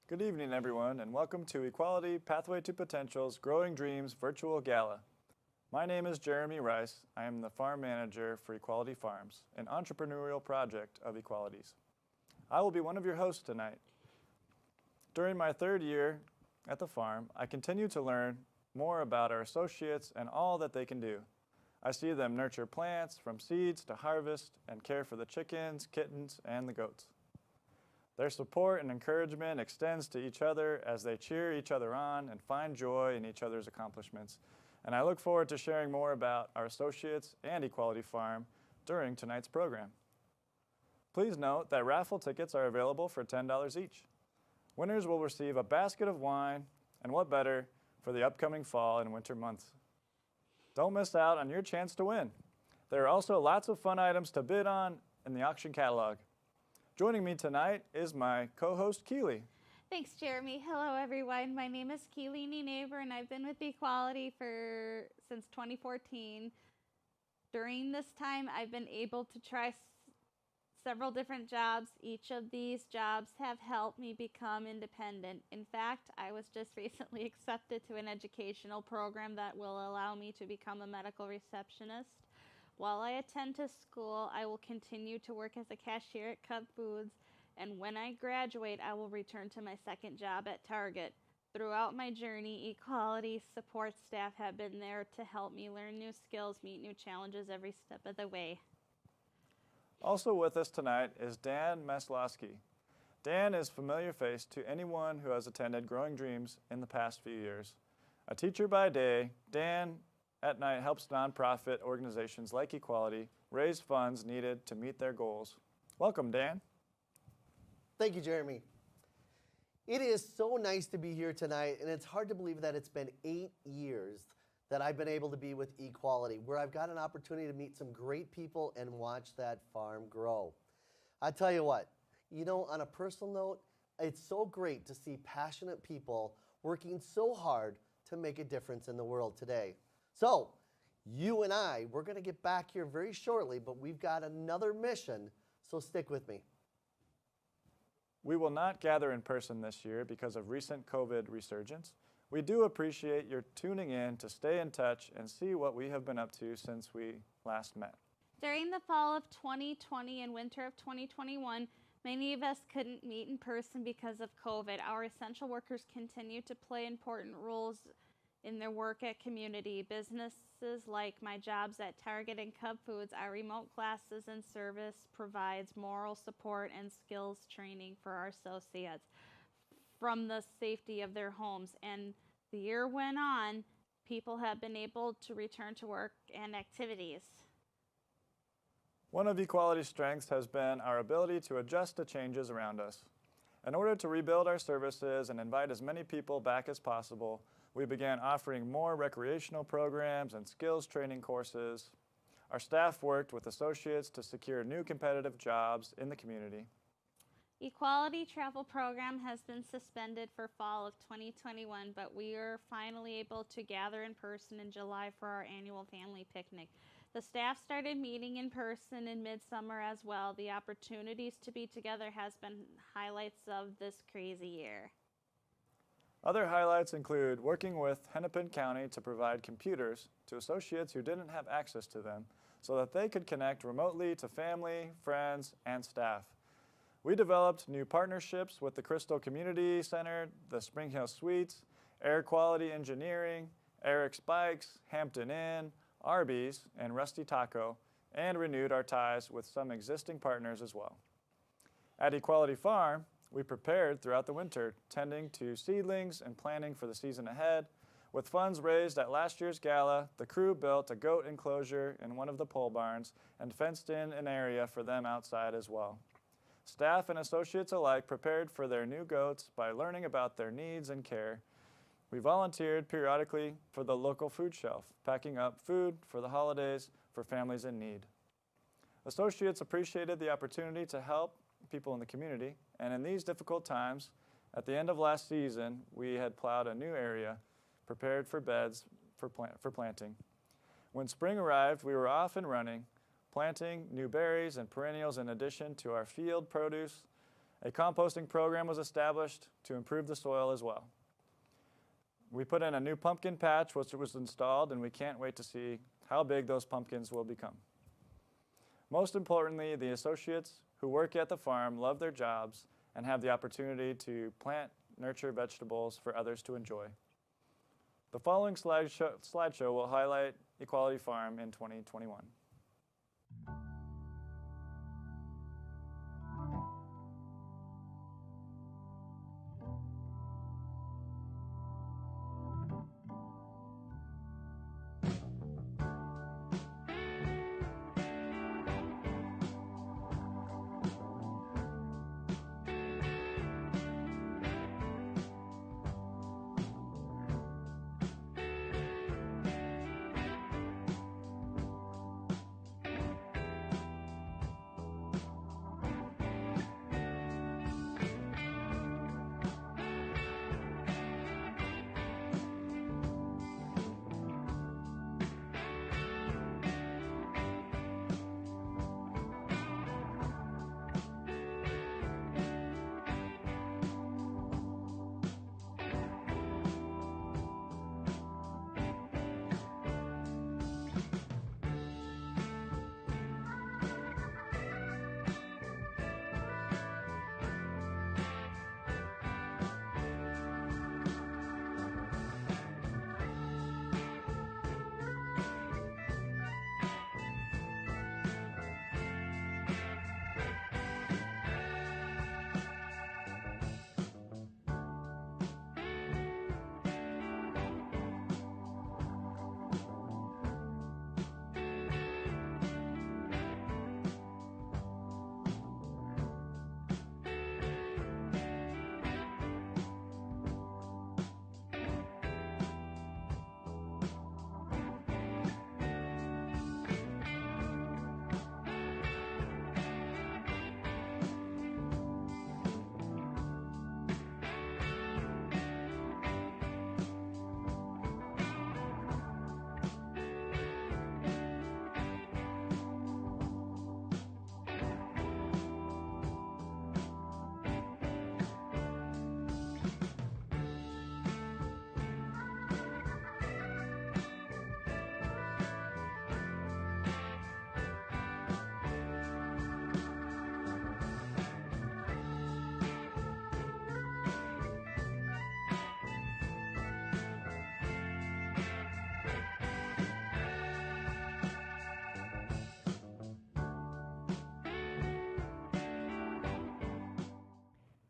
Good evening, everyone, and welcome to Equality Pathway to Potential's Growing Dreams Virtual Gala. My name is Jeremy Rice. I am the farm manager for Equality Farms, an entrepreneurial project of Equality's. I will be one of your hosts tonight. During my third year at the farm, I continue to learn more about our associates and all that they can do. I see them nurture plants from seeds to harvest and care for the chickens, kittens, and the goats. Their support and encouragement extends to each other as they cheer each other on and find joy in each other's accomplishments. And I look forward to sharing more about our associates and Equality Farm during tonight's program. Please note that raffle tickets are available for $10 each. Winners will receive a basket of wine, and what better for the upcoming fall and winter months. Don't miss out on your chance to win. There are also lots of fun items to bid on in the auction catalog. Joining me tonight is my co-host, Keely. Thanks, Jeremy. Hello, everyone. My name is Keely Neighbor, and I've been with Equality since 2014. During this time, I've been able to try several different jobs. Each of these jobs have helped me become independent. In fact, I was just recently accepted to an educational program that will allow me to become a medical receptionist. While I attend to school, I will continue to work as a cashier at Cub Foods, and when I graduate, I will return to my second job at Target. Throughout my journey, Equality support staff have been there to help me learn new skills, meet new challenges every step of the way. Also with us tonight is Dan Maslowski. Dan is a familiar face to anyone who has attended Growing Dreams in the past few years. A teacher by day, Dan at night helps nonprofit organizations like Equality raise funds needed to meet their goals. Welcome, Dan. Thank you, Jeremy. It is so nice to be here tonight, and it's hard to believe that it's been 8 years that I've been able to be with Equality, where I've got an opportunity to meet some great people and watch that farm grow. I tell you what, on a personal note, it's so great to see passionate people working so hard to make a difference in the world today. So, you and we're going to get back here very shortly, but we've got another mission, so stick with me. We will not gather in person this year because of recent COVID resurgence. We do appreciate your tuning in to stay in touch and see what we have been up to since we last met. During the fall of 2020 and winter of 2021, many of us couldn't meet in person because of COVID. Our essential workers continue to play important roles in their work at community. Businesses like my jobs at Target and Cub Foods, our remote classes and service provides moral support and skills training for our associates from the safety of their homes. And the year went on, people have been able to return to work and activities. One of Equality's strengths has been our ability to adjust to changes around us. In order to rebuild our services and invite as many people back as possible, we began offering more recreational programs and skills training courses. Our staff worked with associates to secure new competitive jobs in the community. Equality travel program has been suspended for fall of 2021, but we are finally able to gather in person in July for our annual family picnic. The staff started meeting in person in midsummer as well. The opportunities to be together has been highlights of this crazy year. Other highlights include working with Hennepin County to provide computers to associates who didn't have access to them so that they could connect remotely to family, friends, and staff. We developed new partnerships with the Crystal Community Center, the Spring Hill Suites, Air Quality Engineering, Eric's Bikes, Hampton Inn, Arby's, and Rusty Taco, and renewed our ties with some existing partners as well. At Equality Farm, we prepared throughout the winter, tending to seedlings and planning for the season ahead. With funds raised at last year's gala, the crew built a goat enclosure in one of the pole barns and fenced in an area for them outside as well. Staff and associates alike prepared for their new goats by learning about their needs and care. We volunteered periodically for the local food shelf, packing up food for the holidays for families in need. Associates appreciated the opportunity to help people in the community, and in these difficult times, at the end of last season, we had plowed a new area, prepared for beds for planting. When spring arrived, we were off and running, planting new berries and perennials in addition to our field produce. A composting program was established to improve the soil as well. We put in a new pumpkin patch, which was installed, and we can't wait to see how big those pumpkins will become. Most importantly, the associates who work at the farm love their jobs and have the opportunity to plant, nurture vegetables for others to enjoy. The following slideshow will highlight Equality Farm in 2021.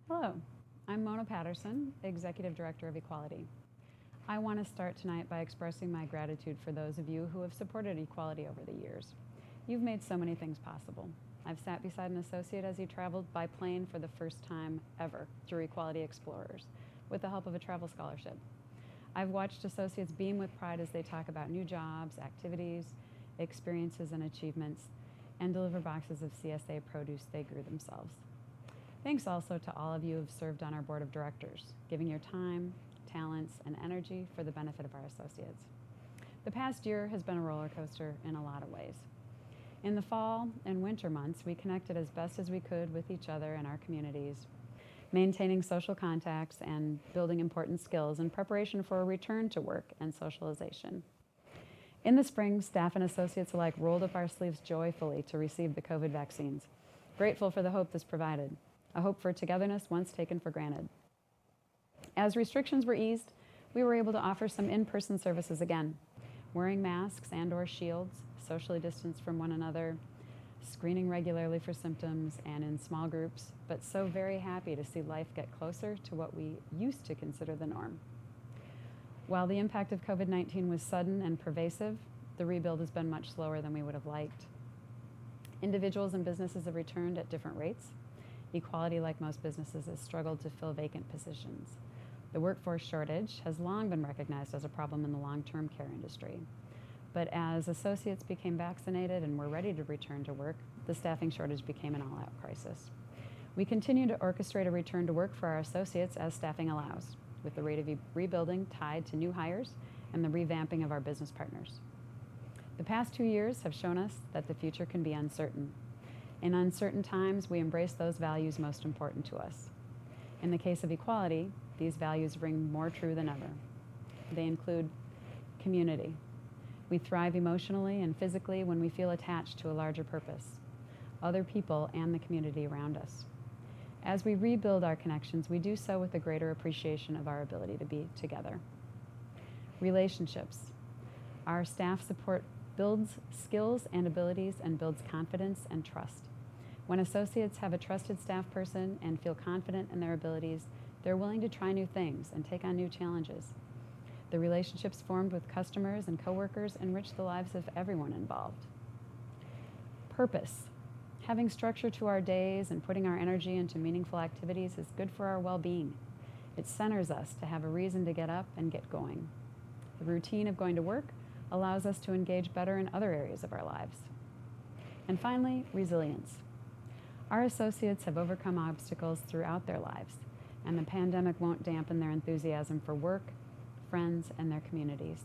Hello, I'm Mona Patterson, Executive Director of Equality. I want to start tonight by expressing my gratitude for those of you who have supported Equality over the years. You've made so many things possible. I've sat beside an associate as he traveled by plane for the first time ever through Equality Explorers with the help of a travel scholarship. I've watched associates beam with pride as they talk about new jobs, activities, experiences, and achievements, and deliver boxes of CSA produce they grew themselves. Thanks also to all of you who have served on our board of directors, giving your time, talents, and energy for the benefit of our associates. The past year has been a roller coaster in a lot of ways. In the fall and winter months, we connected as best as we could with each other and our communities, maintaining social contacts and building important skills in preparation for a return to work and socialization. In the spring, staff and associates alike rolled up our sleeves joyfully to receive the COVID vaccines, grateful for the hope this provided, a hope for togetherness once taken for granted. As restrictions were eased, we were able to offer some in-person services again, wearing masks and/or shields, socially distanced from one another, screening regularly for symptoms and in small groups, but so very happy to see life get closer to what we used to consider the norm. While the impact of COVID-19 was sudden and pervasive, the rebuild has been much slower than we would have liked. Individuals and businesses have returned at different rates. Equality, like most businesses, has struggled to fill vacant positions. The workforce shortage has long been recognized as a problem in the long-term care industry. But as associates became vaccinated and were ready to return to work, the staffing shortage became an all-out crisis. We continue to orchestrate a return to work for our associates as staffing allows, with the rate of rebuilding tied to new hires and the revamping of our business partners. The past 2 years have shown us that the future can be uncertain. In uncertain times, we embrace those values most important to us. In the case of equality, these values ring more true than ever. They include community. We thrive emotionally and physically when we feel attached to a larger purpose, other people and the community around us. As we rebuild our connections, we do so with a greater appreciation of our ability to be together. Relationships. Our staff support builds skills and abilities and builds confidence and trust. When associates have a trusted staff person and feel confident in their abilities, they're willing to try new things and take on new challenges. The relationships formed with customers and coworkers enrich the lives of everyone involved. Purpose. Having structure to our days and putting our energy into meaningful activities is good for our well-being. It centers us to have a reason to get up and get going. The routine of going to work allows us to engage better in other areas of our lives. And finally, resilience. Our associates have overcome obstacles throughout their lives, and the pandemic won't dampen their enthusiasm for work, friends, and their communities.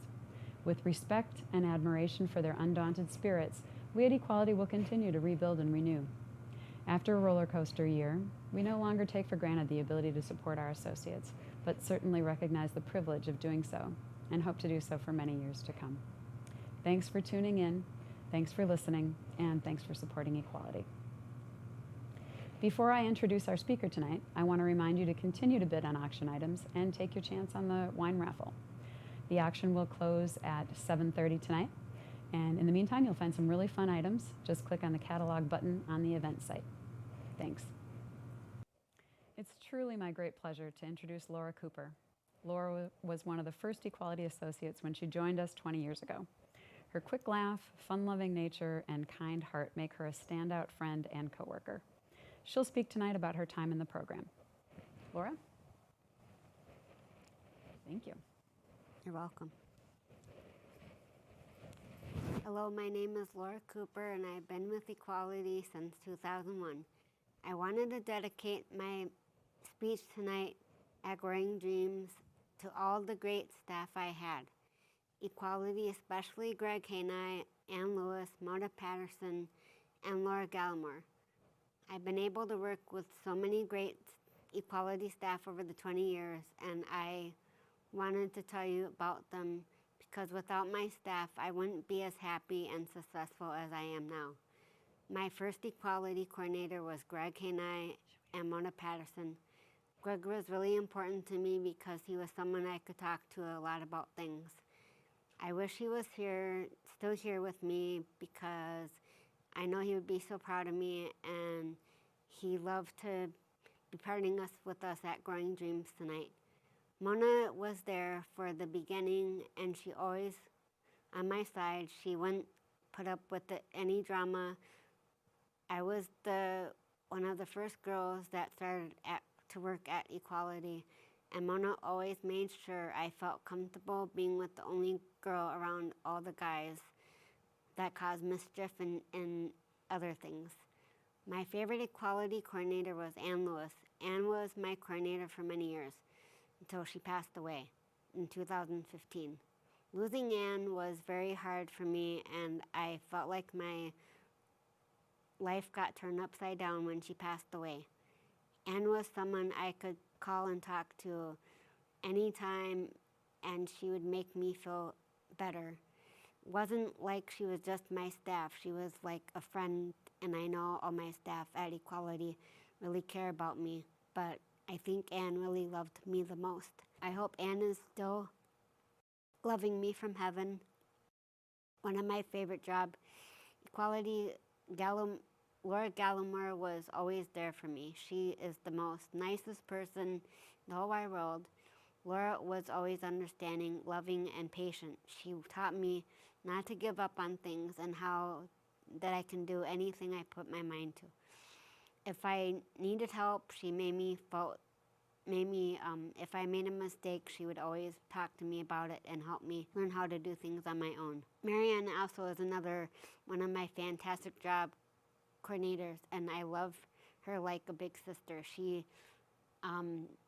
With respect and admiration for their undaunted spirits, we at eQuality will continue to rebuild and renew. After a roller coaster year, we no longer take for granted the ability to support our associates, but certainly recognize the privilege of doing so and hope to do so for many years to come. Thanks for tuning in, thanks for listening, and thanks for supporting eQuality. Before I introduce our speaker tonight, I want to remind you to continue to bid on auction items and take your chance on the wine raffle. The auction will close at 7:30 tonight, and in the meantime, you'll find some really fun items. Just click on the catalog button on the event site. Thanks. It's truly my great pleasure to introduce Laura Cooper. Laura was one of the first eQuality associates when she joined us 20 years ago. Her quick laugh, fun-loving nature, and kind heart make her a standout friend and coworker. She'll speak tonight about her time in the program. Laura? Thank you. You're welcome. Hello, my name is Laura Cooper, and I've been with eQuality since 2001. I wanted to dedicate my speech tonight at Growing Dreams to all the great staff I had. eQuality, especially Greg Haney, Ann Lewis, Mona Patterson, and Laura Gallimore. I've been able to work with so many great eQuality staff over the 20 years, and I wanted to tell you about them because without my staff, I wouldn't be as happy and successful as I am now. My first eQuality coordinator was Greg Haney and Mona Patterson. Greg was really important to me because he was someone I could talk to a lot about things. I wish he was still here with me because I know he would be so proud of me, and he loved to be partnering with us at Growing Dreams tonight. Mona was there for the beginning, and she always on my side. She wouldn't put up with any drama. I was one of the first girls that started to work at eQuality, and Mona always made sure I felt comfortable being with the only girl around all the guys that caused mischief and other things. My favorite eQuality coordinator was Ann Lewis. Ann was my coordinator for many years until she passed away in 2015. Losing Ann was very hard for me, and I felt like my life got turned upside down when she passed away. Ann was someone I could call and talk to anytime, and she would make me feel better. It wasn't like she was just my staff. She was like a friend, and I know all my staff at eQuality really care about me, but I think Ann really loved me the most. I hope Ann is still loving me from heaven. One of my favorite jobs, eQuality, Laura Gallimore was always there for me. She is the most nicest person in the whole wide world. Laura was always understanding, loving, and patient. She taught me not to give up on things and how that I can do anything I put my mind to. If I needed help, she if I made a mistake, she would always talk to me about it and help me learn how to do things on my own. Marianne also is another one of my fantastic job coordinators, and I love her like a big sister. She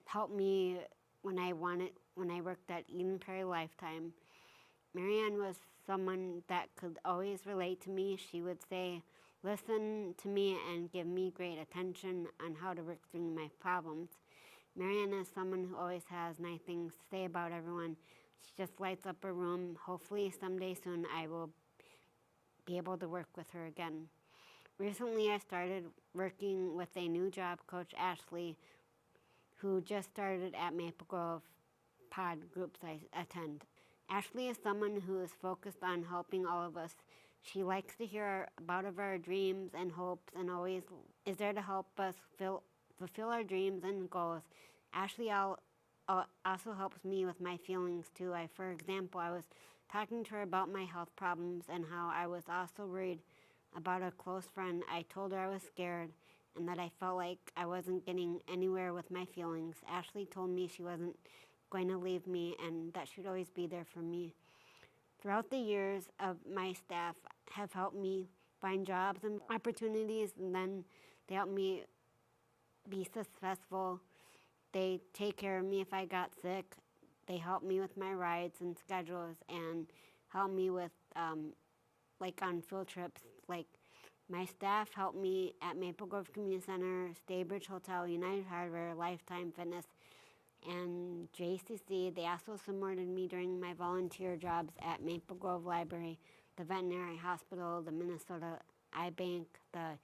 helped me when I worked at Eden Prairie Lifetime. Marianne was someone that could always relate to me. She would say, listen to me and give me great attention on how to work through my problems. Marianne is someone who always has nice things to say about everyone. She just lights up a room. Hopefully someday soon I will be able to work with her again. Recently I started working with a new job coach, Ashley, who just started at Maple Grove pod groups I attend. Ashley is someone who is focused on helping all of us. She likes to hear about our dreams and hopes and always is there to help us fulfill our dreams and goals. Ashley also helps me with my feelings too. For example, I was talking to her about my health problems and how I was also worried about a close friend. I told her I was scared and that I felt like I wasn't getting anywhere with my feelings. Ashley told me she wasn't going to leave me and that she'd always be there for me. Throughout the years of my staff have helped me find jobs and opportunities, and then they helped me be successful. They take care of me if I got sick. They help me with my rides and schedules and help me with like on field trips. Like my staff helped me at Maple Grove Community Center, Staybridge Hotel, United Hardware, Lifetime Fitness, and JCC. They also supported me during my volunteer jobs at Maple Grove Library, the Veterinary Hospital, the Minnesota Eye Bank, the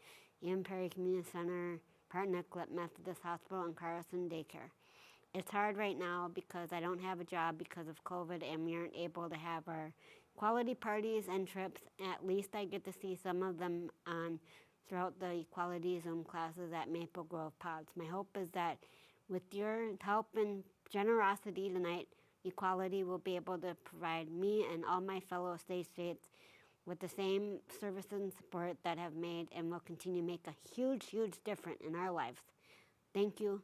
Ian Perry Community Center, Part Nicollet Methodist Hospital, and Carlson Daycare. It's hard right now because I don't have a job because of COVID and we aren't able to have our quality parties and trips. At least I get to see some of them throughout the Equality Zoom classes at Maple Grove Pods. My hope is that with your help and generosity tonight, Equality will be able to provide me and all my fellow state states with the same service and support that have made and will continue to make a huge, huge difference in our lives. Thank you.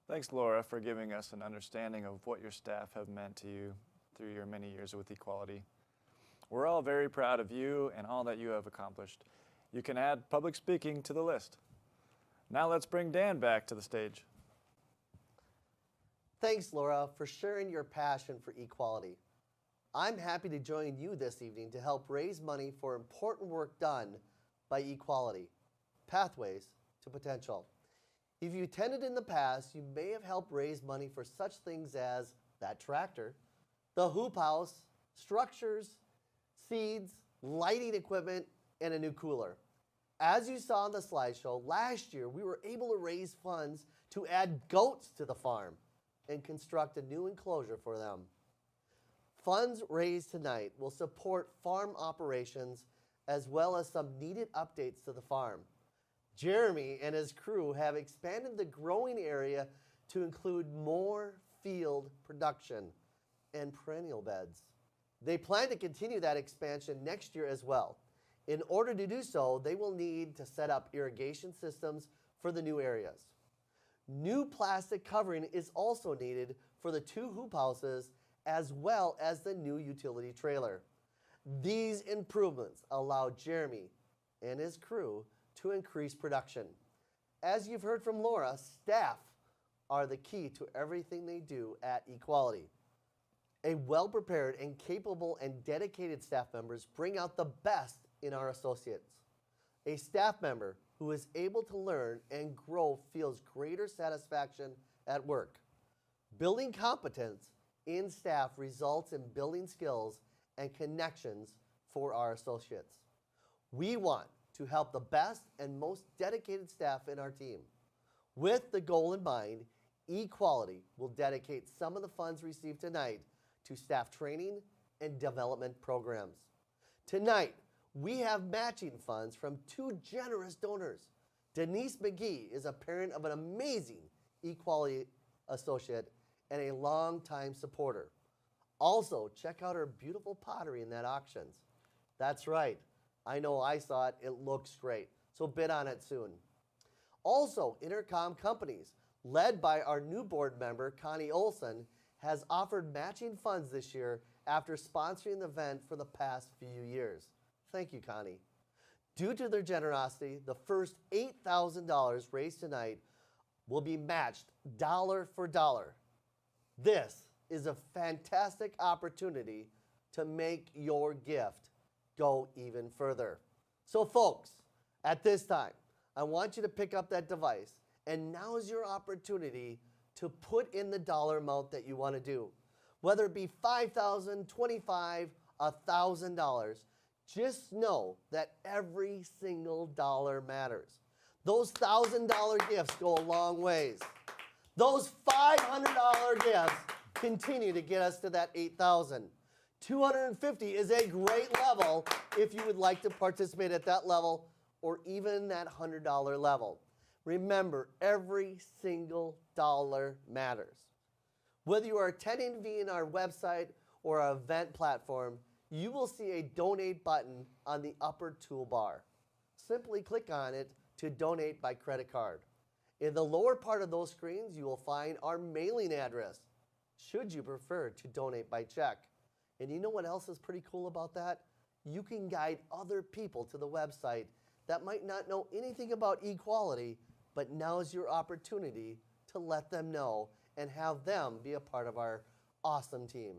Thanks, Laura, for giving us an understanding of what your staff have meant to you through your many years with Equality. We're all very proud of you and all that you have accomplished. You can add public speaking to the list. Now let's bring Dan back to the stage. Thanks, Laura, for sharing your passion for equality. I'm happy to join you this evening to help raise money for important work done by Equality, Pathways to Potential. If you attended in the past, you may have helped raise money for such things as that tractor, the hoop house, structures, seeds, lighting equipment, and a new cooler. As you saw on the slideshow, last year we were able to raise funds to add goats to the farm and construct a new enclosure for them. Funds raised tonight will support farm operations as well as some needed updates to the farm. Jeremy and his crew have expanded the growing area to include more field production and perennial beds. They plan to continue that expansion next year as well. In order to do so, they will need to set up irrigation systems for the new areas. New plastic covering is also needed for the 2 hoop houses as well as the new utility trailer. These improvements allow Jeremy and his crew to increase production. As you've heard from Laura, staff are the key to everything they do at Equality. A well-prepared and capable and dedicated staff members bring out the best in our associates. A staff member who is able to learn and grow feels greater satisfaction at work. Building competence in staff results in building skills and connections for our associates. We want to help the best and most dedicated staff in our team. With the goal in mind, Equality will dedicate some of the funds received tonight to staff training and development programs. Tonight, we have matching funds from 2 generous donors. Denise McGee is a parent of an amazing Equality associate and a longtime supporter. Also, check out her beautiful pottery in that auctions. That's right. I know I saw it. It looks great. So bid on it soon. Also, Intercom Companies, led by our new board member, Connie Olson, has offered matching funds this year after sponsoring the event for the past few years. Thank you, Connie. Due to their generosity, the first $8,000 raised tonight will be matched dollar for dollar. This is a fantastic opportunity to make your gift go even further. So folks, At this time, I want you to pick up that device, and now is your opportunity to put in the dollar amount that you want to do. Whether it be $5,000, $25,000, $1,000, just know that every single dollar matters. Those $1,000 gifts go a long ways. Those $500 gifts continue to get us to that $8,000. $250 is a great level if you would like to participate at that level or even that $100 level. Remember, every single dollar matters. Whether you are attending via our website or our event platform, you will see a donate button on the upper toolbar. Simply click on it to donate by credit card. In the lower part of those screens, you will find our mailing address, should you prefer to donate by check. And you know what else is pretty cool about that? You can guide other people to the website that might not know anything about eQuality, but now is your opportunity to let them know and have them be a part of our awesome team.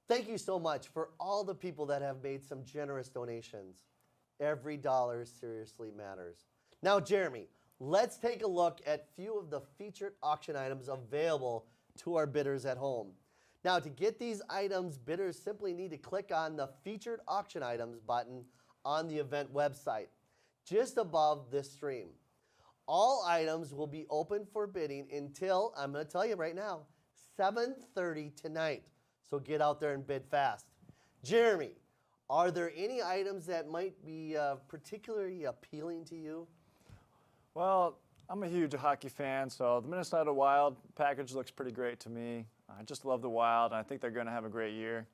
Thank you so much for all the people that have made some generous donations. Every dollar seriously matters. Now, Jeremy, let's take a look at a few of the featured auction items available to our bidders at home. Now, to get these items, bidders simply need to click on the Featured Auction Items button on the event website, just above this stream. All items will be open for bidding until, I'm going to tell you right now, 7:30 tonight. So get out there and bid fast. Jeremy, are there any items that might be particularly appealing to you? Well, I'm a huge hockey fan, so the Minnesota Wild package looks pretty great to me. I just love the Wild, and I think they're going to have a great year.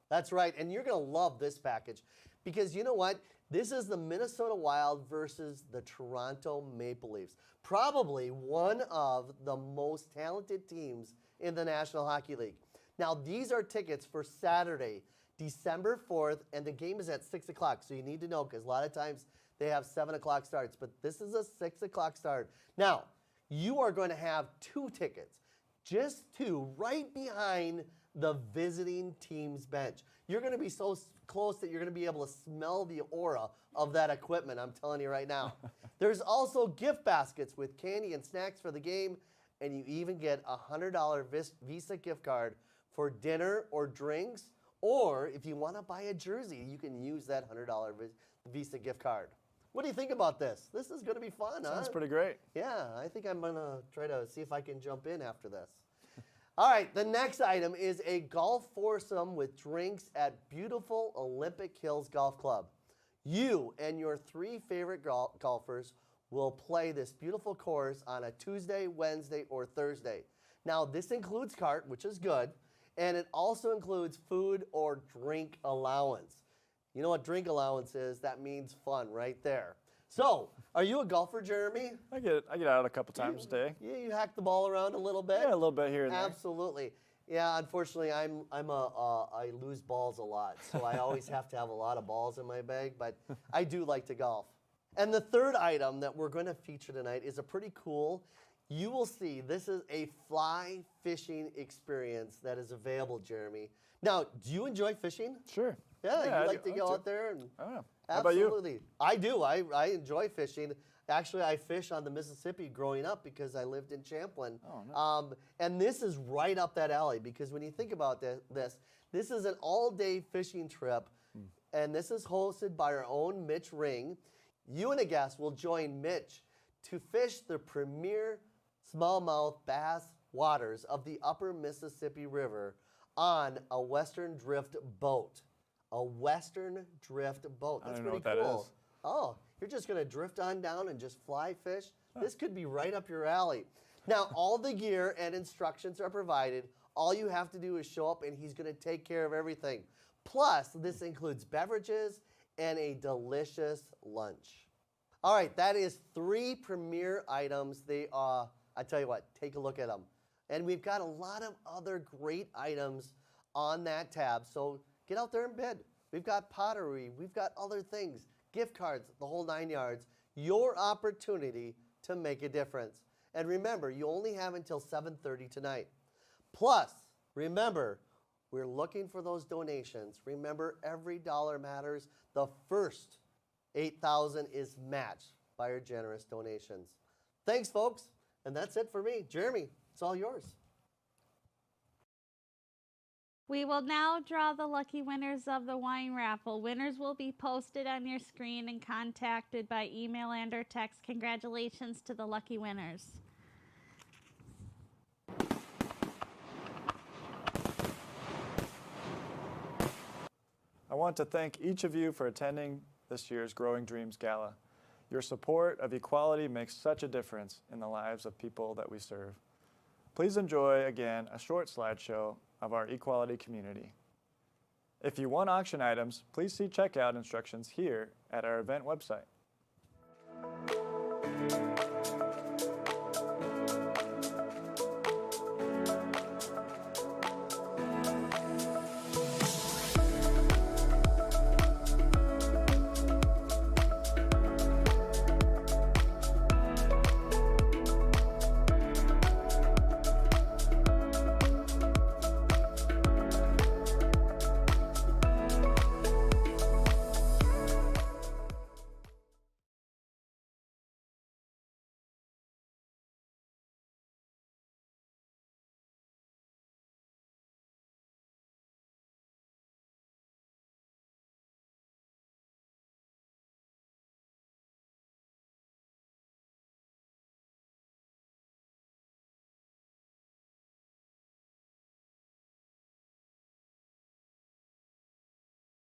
That's right, and you're going to love this package because you know what? This is the Minnesota Wild versus the Toronto Maple Leafs. Probably one of the most talented teams in the National Hockey League. Now, these are tickets for Saturday, December 4th, and the game is at 6 o'clock. So you need to know because a lot of times they have 7 o'clock starts, but this is a 6 o'clock start. Now, you are going to have 2 tickets, just 2, right behind the visiting team's bench. You're going to be so close that you're going to be able to smell the aura of that equipment, I'm telling you right now. There's also gift baskets with candy and snacks for the game, and you even get a $100 Visa gift card for dinner or drinks, or if you want to buy a jersey, you can use that $100 Visa gift card. What do you think about this? This is going to be fun, huh? Sounds pretty great. Yeah, I think I'm going to try to see if I can jump in after this. All right, the next item is a golf foursome with drinks at beautiful Olympic Hills Golf Club. You and your 3 favorite golfers will play this beautiful course on a Tuesday, Wednesday, or Thursday. Now, this includes cart, which is good, and it also includes food or drink allowance. You know what drink allowance is? That means fun right there. So, are you a golfer, Jeremy? I get out a couple times a day. Yeah, you hack the ball around a little bit? Yeah, a little bit here and there. Absolutely. Yeah, unfortunately, I lose balls a lot, so I always have to have a lot of balls in my bag, but I do like to golf. And the third item that we're going to feature tonight is a pretty cool, you will see, this is a fly fishing experience that is available, Jeremy. Now, do you enjoy fishing? Sure. Yeah, I you like do. to go out there and Oh, yeah. How about you? absolutely. I do. I enjoy fishing. Actually, I fish on the Mississippi growing up because I lived in Champlin. Oh, nice. And this is right up that alley because when you think about this is an all-day fishing trip, and this is hosted by our own Mitch Ring. You and a guest will join Mitch to fish the premier smallmouth bass waters of the upper Mississippi River on a Western Drift boat. A Western Drift boat. That's I don't know pretty what that cool. is. Oh, you're just going to drift on down and just fly fish? This could be right up your alley. Now, all the gear and instructions are provided. All you have to do is show up, and he's going to take care of everything. Plus, this includes beverages and a delicious lunch. All right, that is 3 premier items. They are, I tell you what, take a look at them. And we've got a lot of other great items on that tab, so get out there and bid. We've got pottery, we've got other things, gift cards, the whole 9 yards. Your opportunity to make a difference. And remember, you only have until 7:30 tonight. Plus, remember, we're looking for those donations. Remember, every dollar matters. The first $8,000 is matched by our generous donations. Thanks, folks. And that's it for me. Jeremy, it's all yours. We will now draw the lucky winners of the wine raffle. Winners will be posted on your screen and contacted by email and or text. Congratulations to the lucky winners. I want to thank each of you for attending this year's Growing Dreams Gala. Your support of equality makes such a difference in the lives of people that we serve. Please enjoy, again, a short slideshow of our equality community. If you want auction items, please see checkout instructions here at our event website.